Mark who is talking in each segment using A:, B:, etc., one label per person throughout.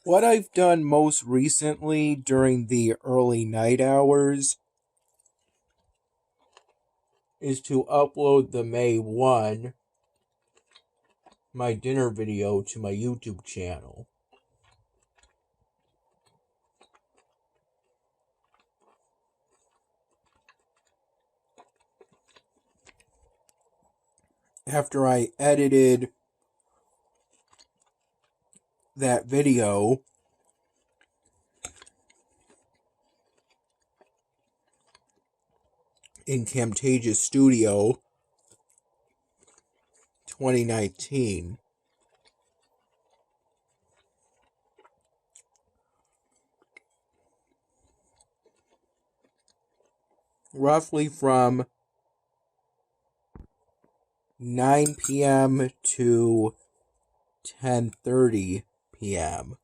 A: What I've done most recently during the early night hours is to upload the May 1, my dinner video, to my YouTube channel. After I edited that video, in Camtasia Studio 2019. Roughly from 9 p.m. to 10:30 p.m.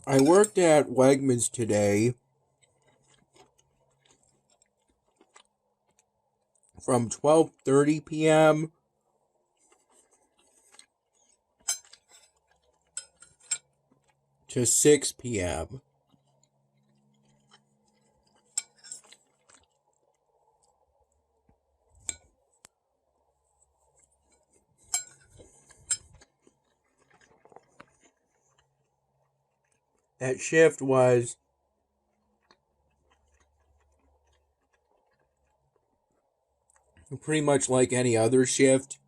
A: I worked at Wegmans today from 12:30 p.m. to 6 p.m. That shift was pretty much like any other shift.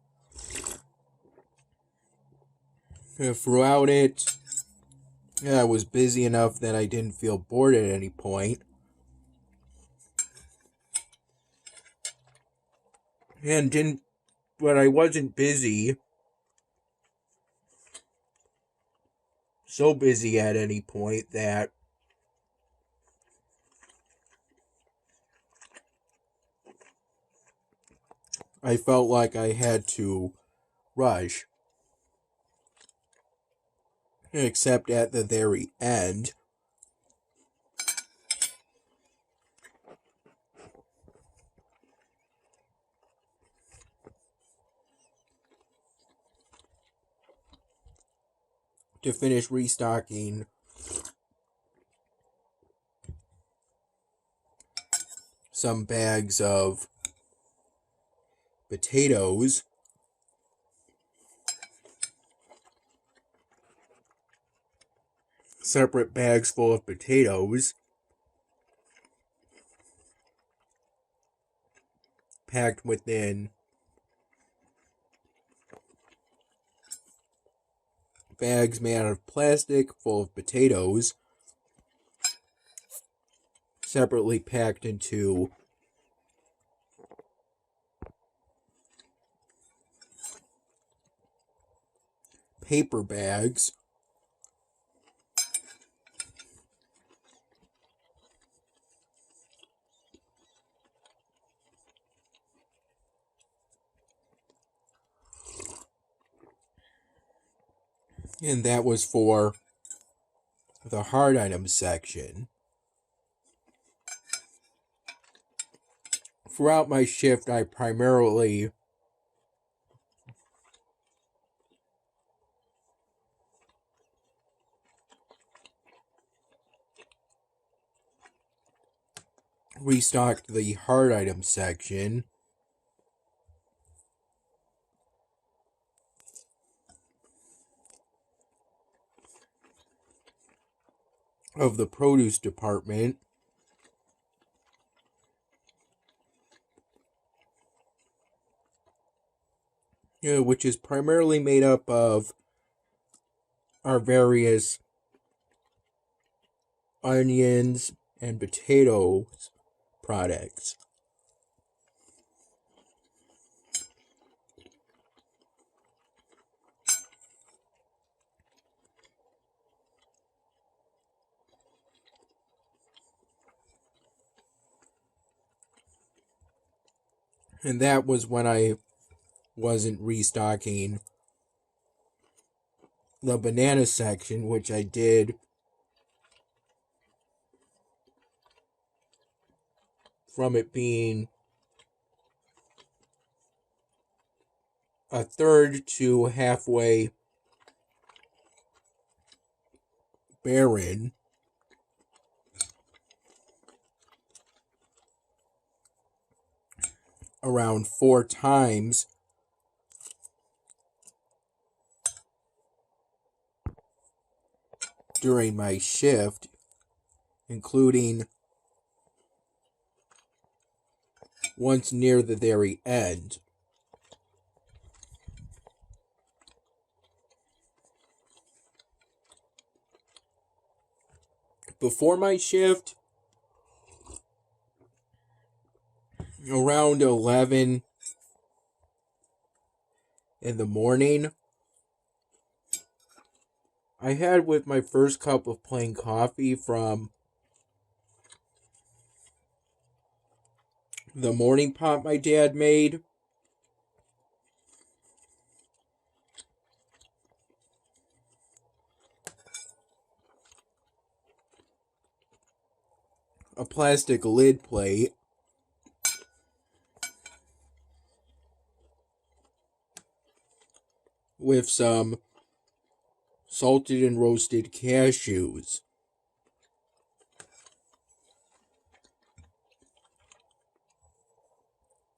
A: Throughout it, I was busy enough that I didn't feel bored at any point. But I wasn't busy. So busy at any point that I felt like I had to rush. Except at the very end. To finish restocking some bags of potatoes. Separate bags full of potatoes. Packed within bags made out of plastic full of potatoes. Separately packed into paper bags. And that was for the hard items section. Throughout my shift, I primarily restocked the hard items section. Of the produce department. Which is primarily made up of our various onions and potatoes products. And that was when I wasn't restocking the banana section, which I did from it being a third to halfway barren, around 4 times during my shift, including once near the very end. Before my shift, around 11 in the morning, I had with my first cup of plain coffee from the morning pot my dad made. A plastic lid plate with some salted and roasted cashews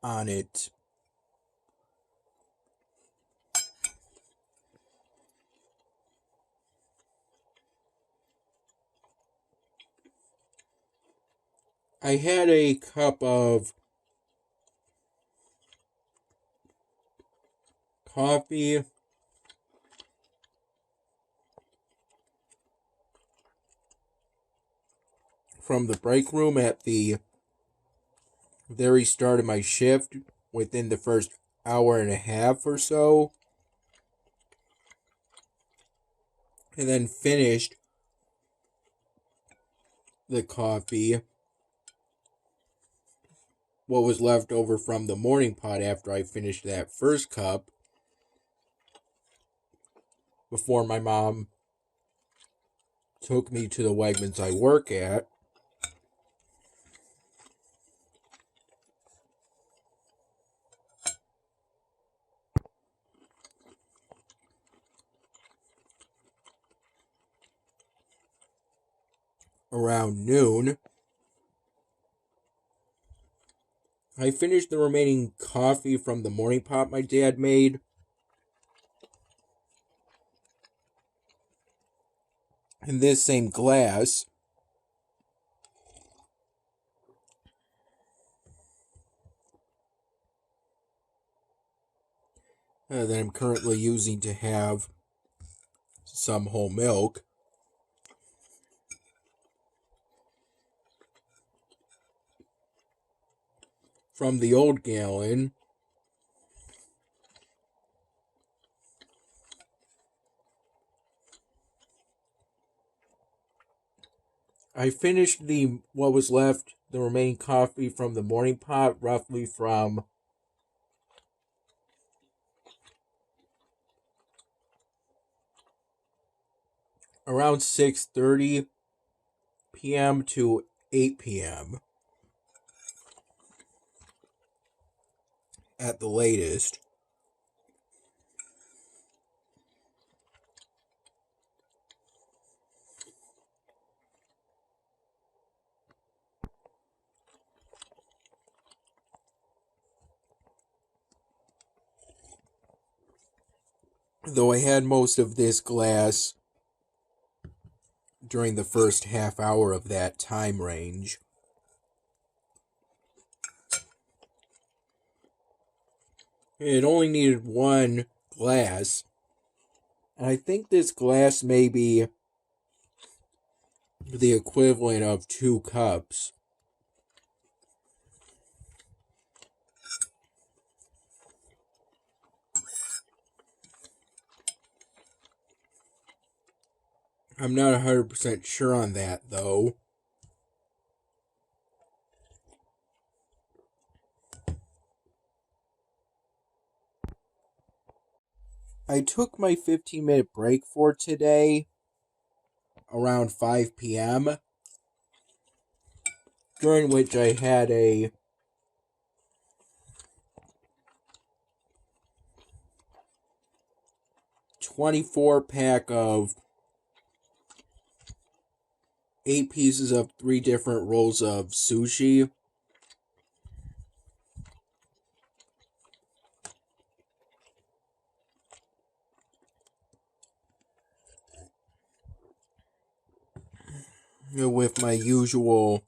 A: on it. I had a cup of coffee from the break room at the very start of my shift, within the first hour and a half or so, and then finished the coffee, what was left over from the morning pot after I finished that first cup, before my mom took me to the Wegmans I work at. Around noon, I finished the remaining coffee from the morning pot my dad made, in this same glass. That I'm currently using to have some whole milk. From the old gallon, I finished what was left, the remaining coffee from the morning pot, roughly from around 6:30 p.m. to 8 p.m. at the latest. Though I had most of this glass during the first half hour of that time range. It only needed one glass, and I think this glass may be the equivalent of 2 cups. I'm not 100% sure on that, though. I took my 15-minute break for today around 5 p.m., during which I had a 24-pack of 8 pieces of 3 different rolls of sushi. With my usual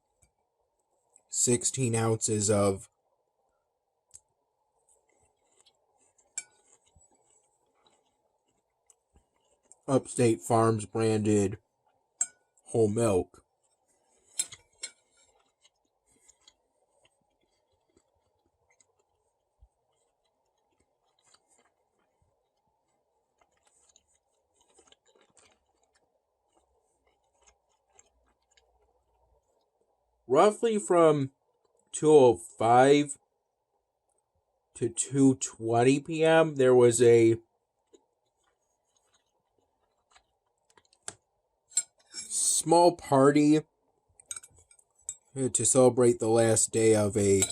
A: 16 ounces of Upstate Farms branded whole milk. Roughly from 2:05 to 2:20 p.m., there was a small party to celebrate the last day of a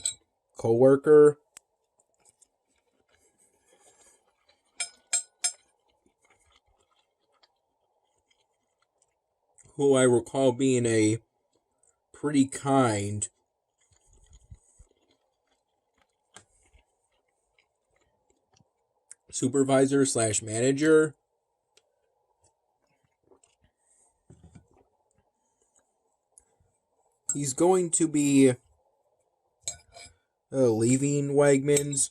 A: coworker. Who I recall being a pretty kind supervisor slash manager. He's going to be leaving Wegmans.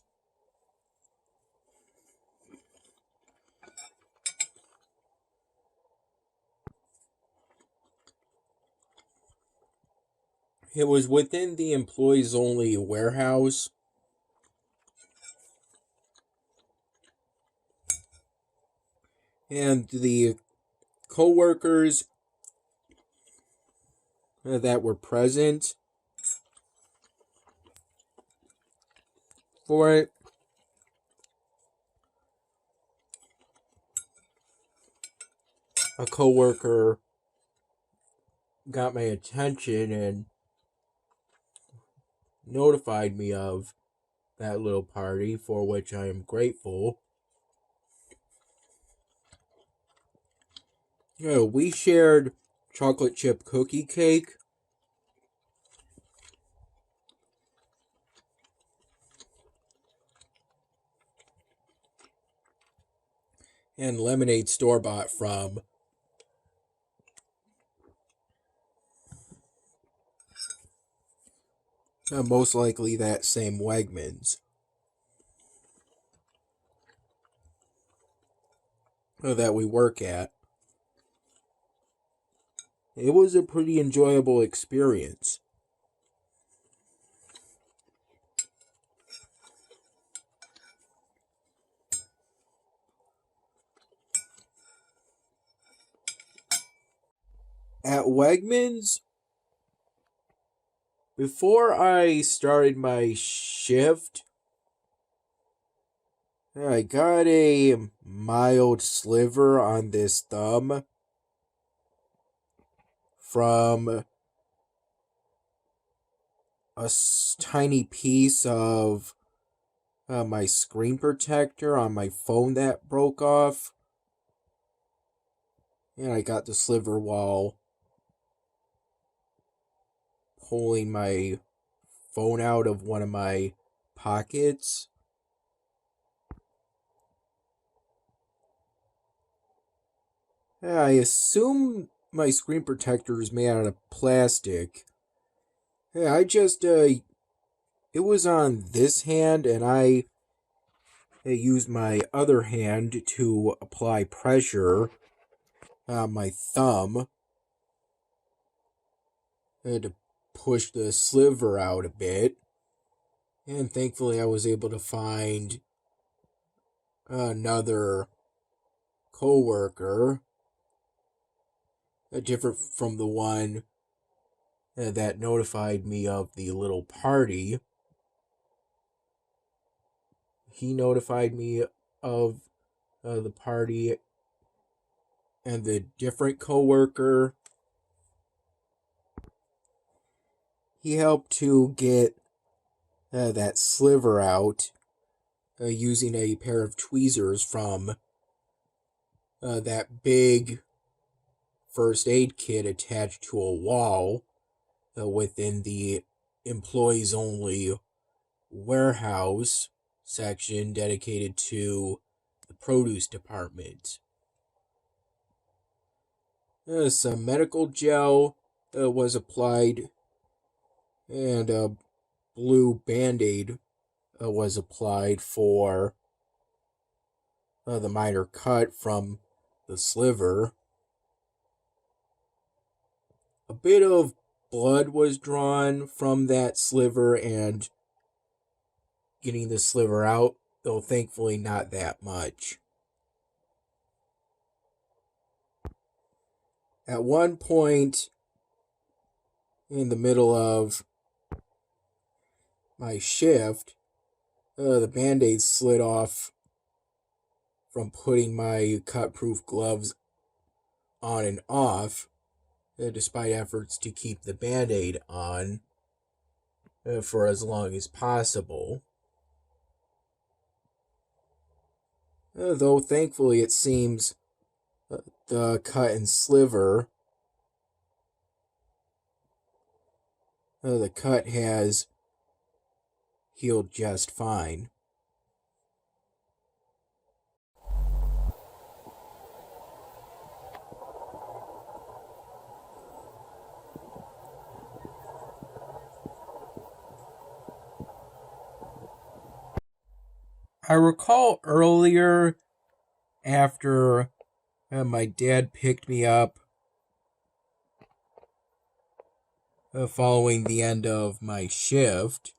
A: It was within the employees only warehouse. And the co-workers that were present for it a co-worker got my attention and notified me of that little party, for which I am grateful. We shared chocolate chip cookie cake. And lemonade store-bought from most likely that same Wegmans that we work at. It was a pretty enjoyable experience. At Wegmans, before I started my shift, I got a mild sliver on this thumb from a tiny piece of my screen protector on my phone that broke off. And I got the sliver while pulling my phone out of one of my pockets. I assume my screen protector is made out of plastic. I just, it was on this hand, and I used my other hand to apply pressure on my thumb to push the sliver out a bit. And thankfully I was able to find another co-worker, different from the one that notified me of the little party. He notified me of the party, and the different coworker, he helped to get that sliver out using a pair of tweezers from that big first aid kit attached to a wall within the employees only warehouse section dedicated to the produce department. Some medical gel was applied, and a blue band-aid was applied for the minor cut from the sliver. A bit of blood was drawn from that sliver and getting the sliver out, though thankfully not that much. At one point in the middle of my shift, the band-aid slid off from putting my cut-proof gloves on and off, despite efforts to keep the band-aid on for as long as possible. Though thankfully it seems the cut and sliver, the cut has healed just fine. I recall earlier, after my dad picked me up following the end of my shift,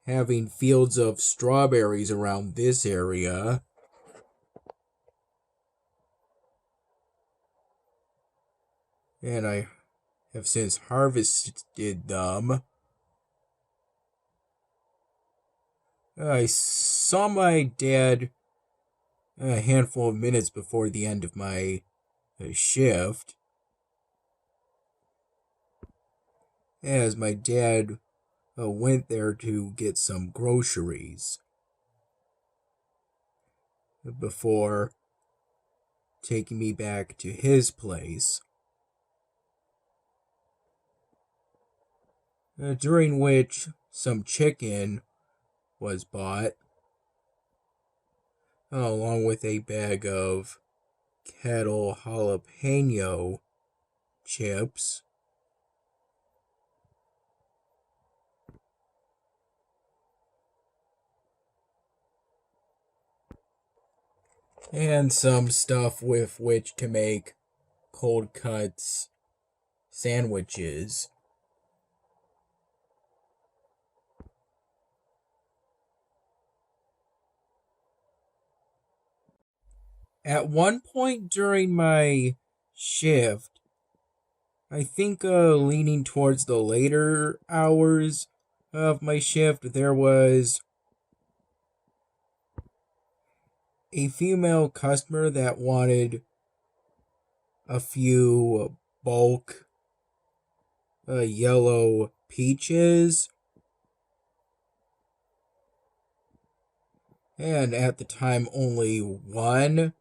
A: having fields of strawberries around this area. And I have since harvested them. I saw my dad a handful of minutes before the end of my shift, as my dad went there to get some groceries before taking me back to his place, during which some chicken was bought, along with a bag of kettle jalapeno chips. And some stuff with which to make cold cuts sandwiches. At one point during my shift, I think leaning towards the later hours of my shift, there was a female customer that wanted a few bulk yellow peaches. And at the time, only one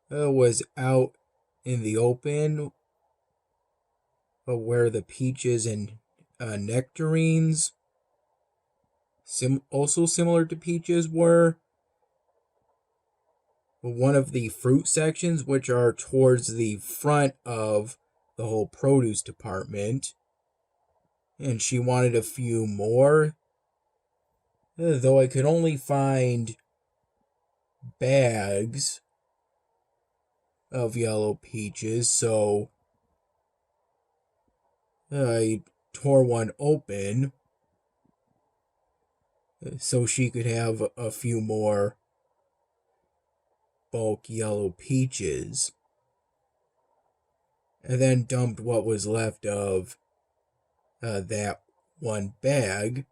A: was out in the open, where the peaches and nectarines, also similar to peaches, were. One of the fruit sections, which are towards the front of the whole produce department. And she wanted a few more, though I could only find bags of yellow peaches, so I tore one open so she could have a few more bulk yellow peaches, and then dumped what was left of that one bag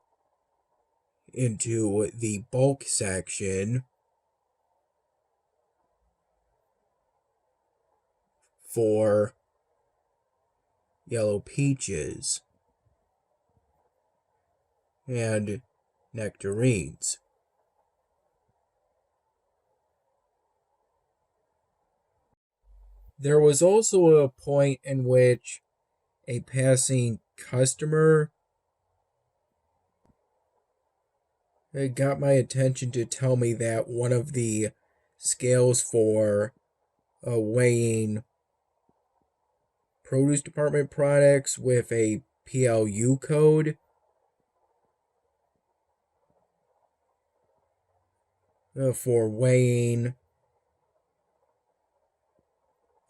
A: into the bulk section for yellow peaches and nectarines. There was also a point in which a passing customer got my attention to tell me that one of the scales for weighing produce department products with a PLU code for weighing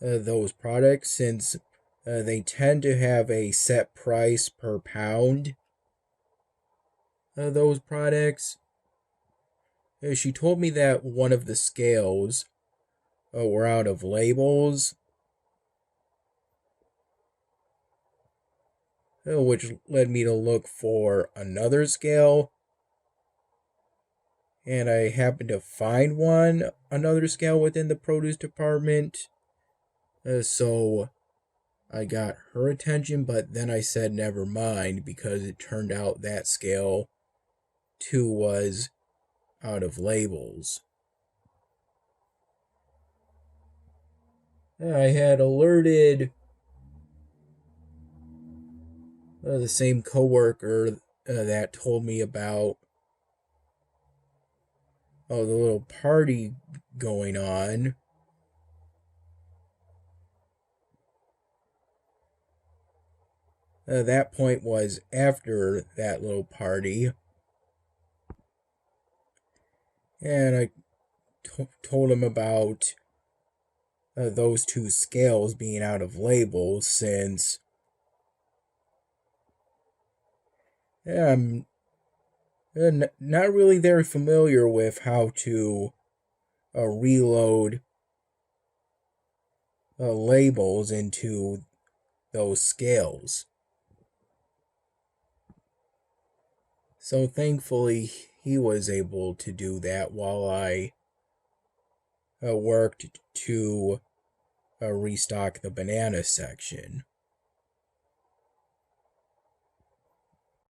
A: those products, since they tend to have a set price per pound. Those products. She told me that one of the scales were out of labels, which led me to look for another scale. And I happened to find another scale within the produce department. So I got her attention, but then I said never mind, because it turned out that scale too was out of labels. I had alerted the same coworker that told me about the little party going on. That point was after that little party. And I told him about those two scales being out of labels, since I'm not really very familiar with how to reload labels into those scales. So thankfully, he was able to do that while I worked to restock the banana section.